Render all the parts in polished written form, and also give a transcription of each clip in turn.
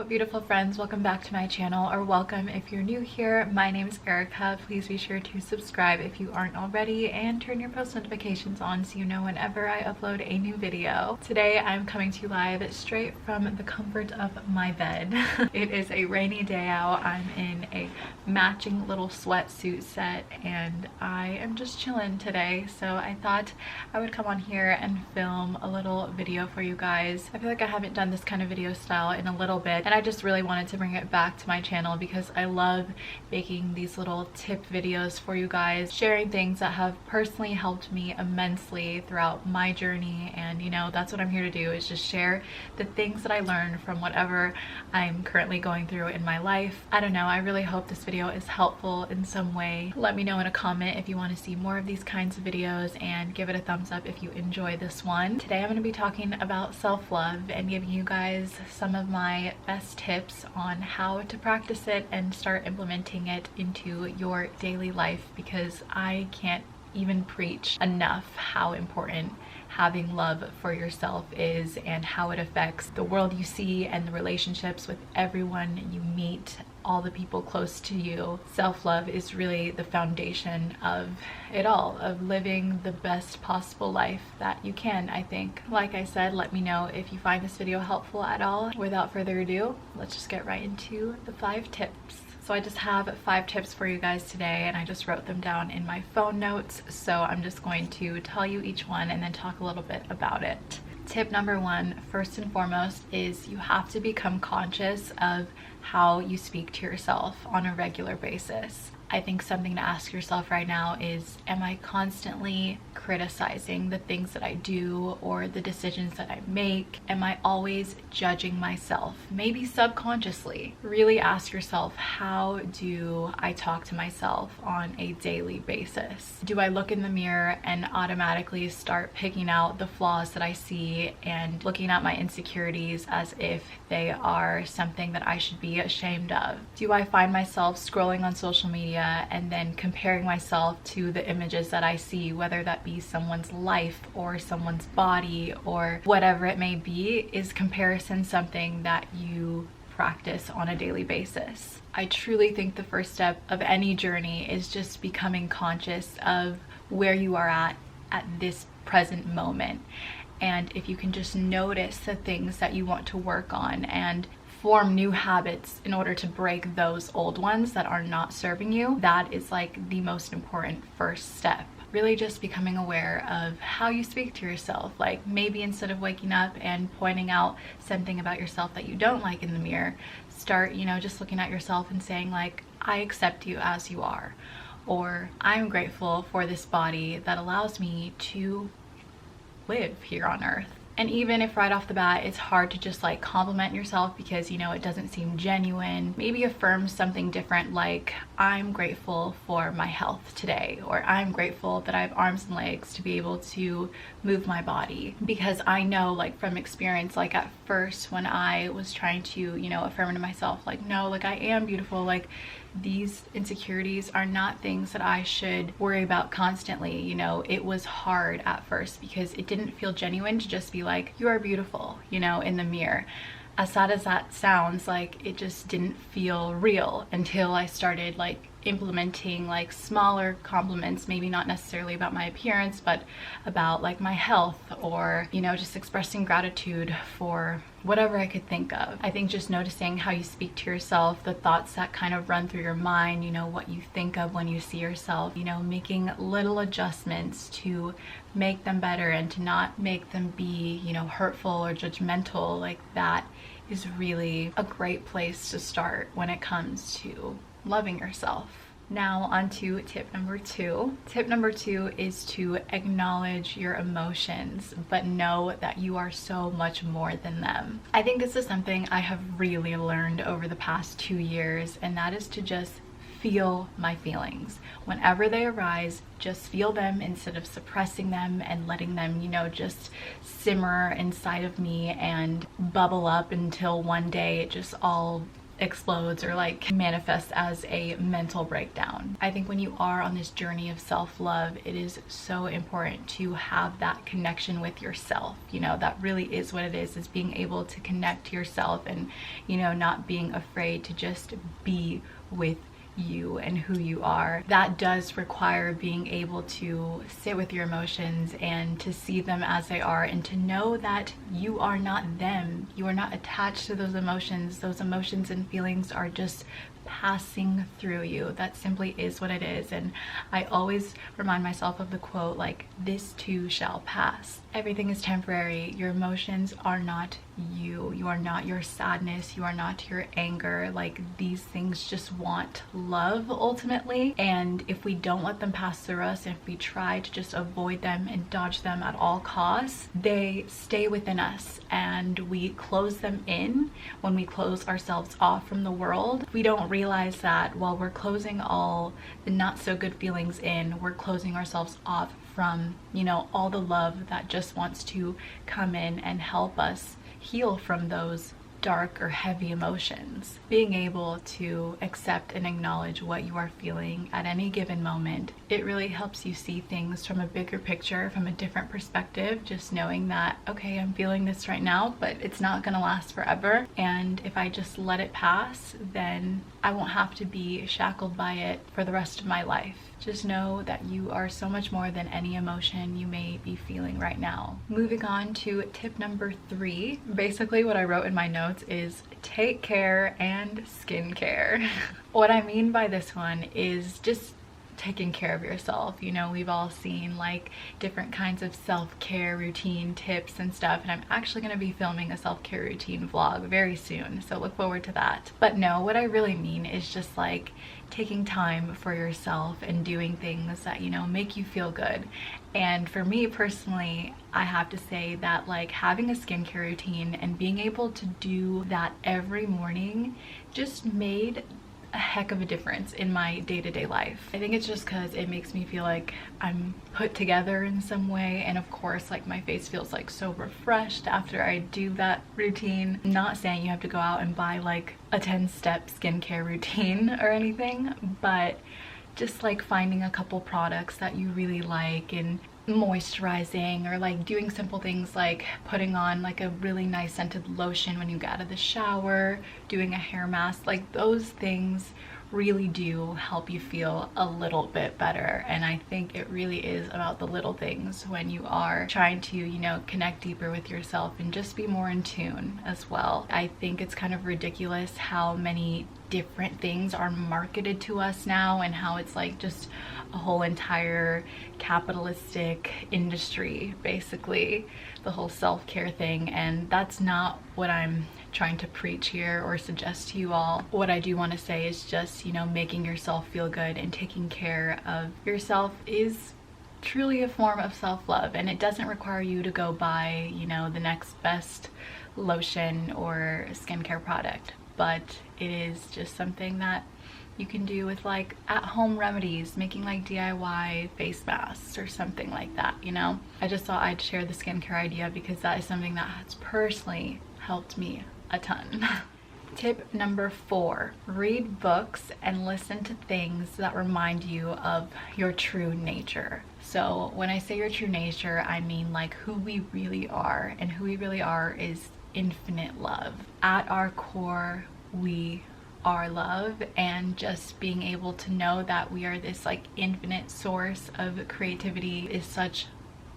Hello beautiful friends, welcome back to my channel, or welcome if you're new here. My name is Erica. Please be sure to subscribe if you aren't already and turn your post notifications on so you know whenever I upload a new video. Today I'm coming to you live straight from the comfort of my bed. It is a rainy day out. I'm in a matching little sweatsuit set and I am just chilling today, so I thought I would come on here and film a little video for you guys. I feel like I haven't done this kind of video style in a little bit, and I just really wanted to bring it back to my channel because I love making these little tip videos for you guys, sharing things that have personally helped me immensely throughout my journey. And you know, that's what I'm here to do, is just share the things that I learned from whatever I'm currently going through in my life. I don't know, I really hope this video is helpful in some way. Let me know in a comment if you want to see more of these kinds of videos, and give it a thumbs up if you enjoy this one. Today I'm going to be talking about self-love and giving you guys some of my best tips on how to practice it and start implementing it into your daily life, because I can't even preach enough how important having love for yourself is and how it affects the world you see and the relationships with everyone you meet, all the people close to you. Self-love is really the foundation of it all, of living the best possible life that you can, I think. Like I said, let me know if you find this video helpful at all. Without further ado, let's just get right into the 5 tips. So I just have 5 tips for you guys today, and I just wrote them down in my phone notes. So I'm just going to tell you each one and then talk a little bit about it. Tip number 1, first and foremost, is you have to become conscious of how you speak to yourself on a regular basis. I think something to ask yourself right now is, am I constantly criticizing the things that I do or the decisions that I make? Am I always judging myself? Maybe subconsciously. Really ask yourself, how do I talk to myself on a daily basis? Do I look in the mirror and automatically start picking out the flaws that I see and looking at my insecurities as if they are something that I should be ashamed of? Do I find myself scrolling on social media and then comparing myself to the images that I see, whether that be someone's life or someone's body or whatever it may be? Is comparison something that you practice on a daily basis? I truly think the first step of any journey is just becoming conscious of where you are at this present moment. And if you can just notice the things that you want to work on and form new habits in order to break those old ones that are not serving you, that is like the most important first step. Really just becoming aware of how you speak to yourself. Like maybe instead of waking up and pointing out something about yourself that you don't like in the mirror, start, you know, just looking at yourself and saying like, I accept you as you are, or I'm grateful for this body that allows me to live here on earth. And even if right off the bat it's hard to just like compliment yourself because, you know, it doesn't seem genuine, maybe affirm something different, like I'm grateful for my health today, or I'm grateful that I have arms and legs to be able to move my body. Because I know, like from experience, like at first when I was trying to, you know, affirm to myself like, no, like I am beautiful, like these insecurities are not things that I should worry about constantly. You know, it was hard at first because it didn't feel genuine to just be like, you are beautiful, you know, in the mirror. As sad as that sounds, like it just didn't feel real until I started like implementing like smaller compliments, maybe not necessarily about my appearance, but about like my health, or, you know, just expressing gratitude for whatever I could think of. I think just noticing how you speak to yourself, the thoughts that kind of run through your mind, you know, what you think of when you see yourself, you know, making little adjustments to make them better and to not make them be, you know, hurtful or judgmental, like that is really a great place to start when it comes to loving yourself. Now on to tip number 2. Tip number 2 is to acknowledge your emotions, but know that you are so much more than them. I think this is something I have really learned over the past 2 years, and that is to just feel my feelings. Whenever they arise, just feel them instead of suppressing them and letting them, you know, just simmer inside of me and bubble up until one day it just all explodes or like manifests as a mental breakdown. I think when you are on this journey of self-love, it is so important to have that connection with yourself. You know, that really is what it is being able to connect to yourself and, you know, not being afraid to just be with you and who you are. That does require being able to sit with your emotions and to see them as they are, and to know that you are not them. You are not attached to those emotions. Those emotions and feelings are just passing through you. That simply is what it is. And I always remind myself of the quote, like, this too shall pass. Everything is temporary. Your emotions are not you. You are not your sadness. You are not your anger. Like, these things just want love ultimately. And if we don't let them pass through us, if we try to just avoid them and dodge them at all costs, they stay within us and we close them in. When we close ourselves off from the world, we don't realize that while we're closing all the not so good feelings in, we're closing ourselves off from, you know, all the love that just wants to come in and help us heal from those dark or heavy emotions. Being able to accept and acknowledge what you are feeling at any given moment, it really helps you see things from a bigger picture, from a different perspective. Just knowing that, okay, I'm feeling this right now, but it's not gonna last forever. And if I just let it pass, then I won't have to be shackled by it for the rest of my life. Just know that you are so much more than any emotion you may be feeling right now. Moving on to tip number 3. Basically what I wrote in my notes is take care and skincare. What I mean by this one is just taking care of yourself. You know, we've all seen like different kinds of self-care routine tips and stuff, and I'm actually going to be filming a self-care routine vlog very soon, so look forward to that. But no, what I really mean is just like taking time for yourself and doing things that, you know, make you feel good. And for me personally, I have to say that like having a skincare routine and being able to do that every morning just made a heck of a difference in my day-to-day life. I think it's just because it makes me feel like I'm put together in some way, and of course like my face feels like so refreshed after I do that routine. I'm not saying you have to go out and buy like a 10-step skincare routine or anything, but just like finding a couple products that you really like and moisturizing, or like doing simple things like putting on like a really nice scented lotion when you get out of the shower, doing a hair mask, like those things really do help you feel a little bit better. And I think it really is about the little things when you are trying to, you know, connect deeper with yourself and just be more in tune as well. I think it's kind of ridiculous how many different things are marketed to us now, and how it's like just a whole entire capitalistic industry, basically, the whole self-care thing. And that's not what I'm trying to preach here or suggest to you all. What I do want to say is just, you know, making yourself feel good and taking care of yourself is truly a form of self-love, and it doesn't require you to go buy, you know, the next best lotion or skincare product, but it is just something that you can do with like at-home remedies, making like DIY face masks or something like that, you know? I just thought I'd share the skincare idea because that is something that has personally helped me a ton. Tip number 4, read books and listen to things that remind you of your true nature. So when I say your true nature, I mean like who we really are, and who we really are is infinite love. At our core, we are love, and just being able to know that we are this like infinite source of creativity is such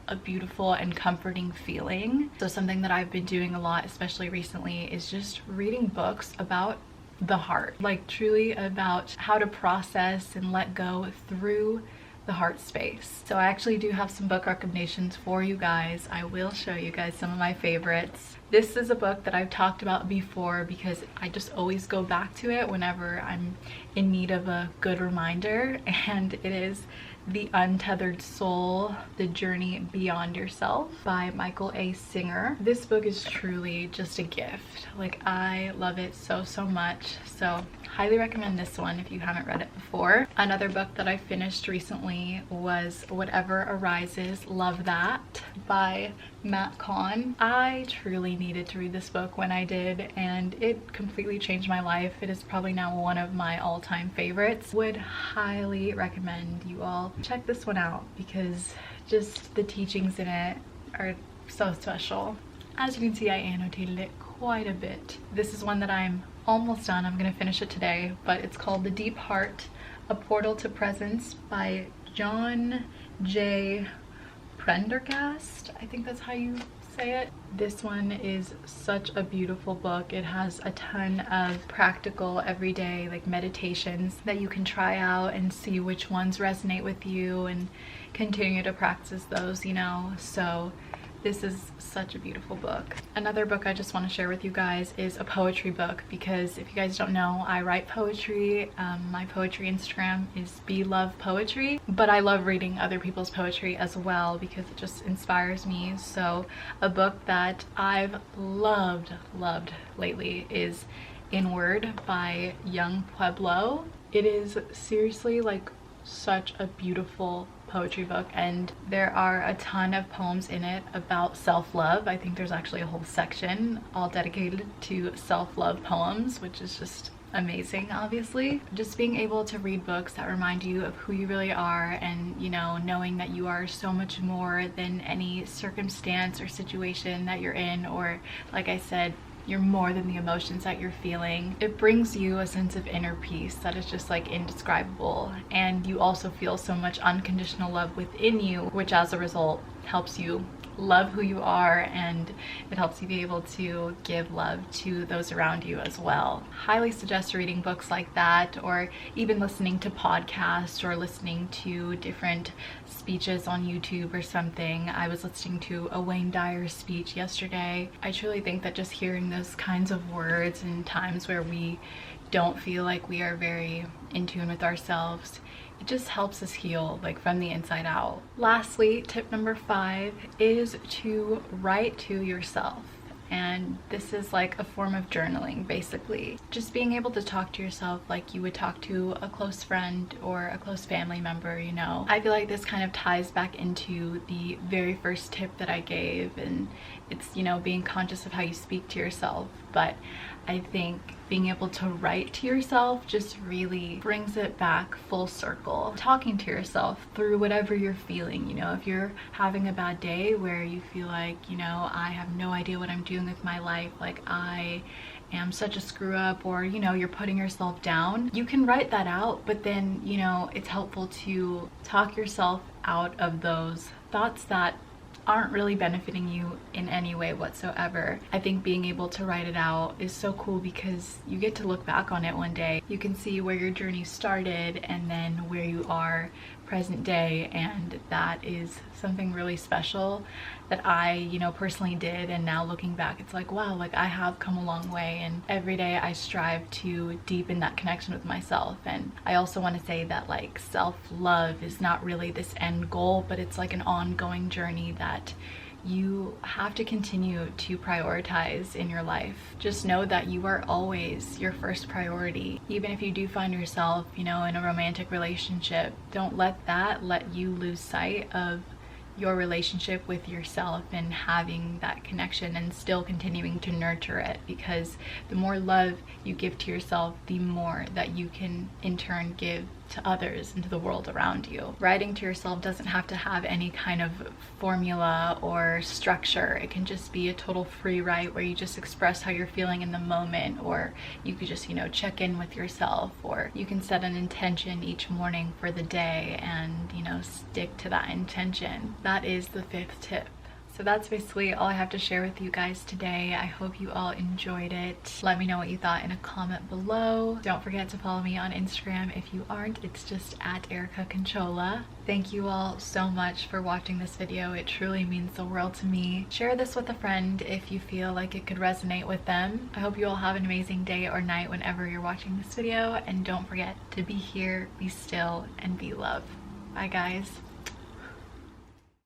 a beautiful and comforting feeling. So something that I've been doing a lot, especially recently, is just reading books about the heart, like truly about how to process and let go through the heart space. So I actually do have some book recommendations for you guys. I will show you guys some of my favorites. This is a book that I've talked about before because I just always go back to it whenever I'm in need of a good reminder, and it is The Untethered Soul, The Journey Beyond Yourself by Michael A. Singer. This book is truly just a gift. Like, I love it so much. So highly recommend this one if you haven't read it before. Another book that I finished recently was Whatever Arises, Love That by Matt Kahn. I truly needed to read this book when I did, and it completely changed my life. It is probably now one of my all-time favorites. Would highly recommend you all check this one out because just the teachings in it are so special. As you can see, I annotated it quite a bit. This is one that I'm almost done. I'm gonna finish it today, but it's called The Deep Heart, A Portal to Presence by John J. Prendergast. I think that's how you say it. This one is such a beautiful book. It has a ton of practical everyday like meditations that you can try out and see which ones resonate with you and continue to practice those, you know. So this is such a beautiful book. Another book I just want to share with you guys is a poetry book, because if you guys don't know, I write poetry. My poetry Instagram is belovepoetry, but I love reading other people's poetry as well because it just inspires me. So a book that I've loved lately is Inward by Young Pueblo. It is seriously like such a beautiful poetry book, and there are a ton of poems in it about self-love. I think there's actually a whole section all dedicated to self-love poems, which is just amazing. Obviously, just being able to read books that remind you of who you really are, and you know, knowing that you are so much more than any circumstance or situation that you're in, or like I said, you're more than the emotions that you're feeling. It brings you a sense of inner peace that is just like indescribable, and you also feel so much unconditional love within you, which as a result helps you love who you are, and it helps you be able to give love to those around you as well. Highly suggest reading books like that, or even listening to podcasts or listening to different speeches on YouTube or something. I was listening to a Wayne Dyer speech yesterday. I truly think that just hearing those kinds of words in times where we don't feel like we are very in tune with ourselves, it just helps us heal like from the inside out. Lastly, tip number 5 is to write to yourself. And this is like a form of journaling, basically. Just being able to talk to yourself like you would talk to a close friend or a close family member, you know. I feel like this kind of ties back into the very first tip that I gave, and it's, you know, being conscious of how you speak to yourself. But I think being able to write to yourself just really brings it back full circle. Talking to yourself through whatever you're feeling, you know, if you're having a bad day where you feel like, you know, I have no idea what I'm doing with my life, like I am such a screw up, or you know, you're putting yourself down, you can write that out. But then, you know, it's helpful to talk yourself out of those thoughts that aren't really benefiting you in any way whatsoever. I think being able to write it out is so cool because you get to look back on it one day. You can see where your journey started and then where you are present day, and that is something really special that I, you know, personally did. And now looking back, it's like, wow, like I have come a long way, and every day I strive to deepen that connection with myself. And I also want to say that like self-love is not really this end goal, but it's like an ongoing journey that you have to continue to prioritize in your life. Just know that you are always your first priority. Even if you do find yourself, you know, in a romantic relationship, don't let that let you lose sight of your relationship with yourself and having that connection and still continuing to nurture it, because the more love you give to yourself, the more that you can in turn give to others and to the world around you. Writing to yourself doesn't have to have any kind of formula or structure. It can just be a total free write where you just express how you're feeling in the moment, or you could just, you know, check in with yourself, or you can set an intention each morning for the day and, you know, stick to that intention. That is the 5th tip. So that's basically all I have to share with you guys today. I hope you all enjoyed it. Let me know what you thought in a comment below. Don't forget to follow me on Instagram if you aren't. It's just at Erica Canchola. Thank you all so much for watching this video. It truly means the world to me. Share this with a friend if you feel like it could resonate with them. I hope you all have an amazing day or night whenever you're watching this video. And don't forget to be here, be still, and be love. Bye guys.